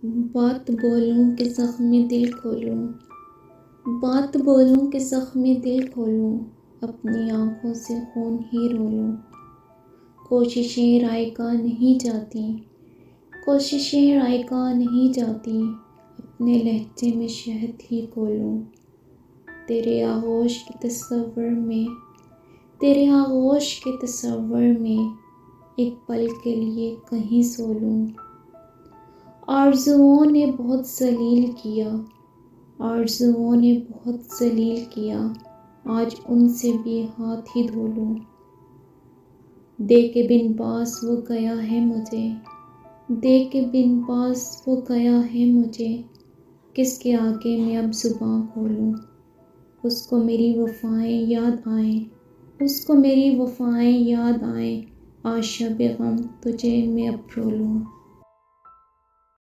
بات بولوں کہ زخمی دل کھولوں، بات بولوں کہ زخمی دل کھولوں، اپنی آنکھوں سے خون ہی رولوں۔ کوششیں رائے گاہ نہیں جاتی، کوششیں رائے گاہ نہیں جاتی، اپنے لہجے میں شہد ہی گھولوں۔ تیرے آغوش کے تصور میں، تیرے آغوش کے تصور میں، ایک پل کے لیے کہیں سو لوں۔ آرزوؤں نے بہت ذلیل کیا، آرزوؤں نے بہت ذلیل کیا، آج ان سے بھی ہاتھ ہی دھو لوں۔ دے کے بن پاس وہ گیا ہے مجھے، دے کے بن پاس وہ گیا ہے مجھے، کس کے آگے میں اب زباں کھولوں۔ اس کو میری وفائیں یاد آئیں، اس کو میری وفائیں یاد آئیں، آج شب غم تجھے میں اب رولوں۔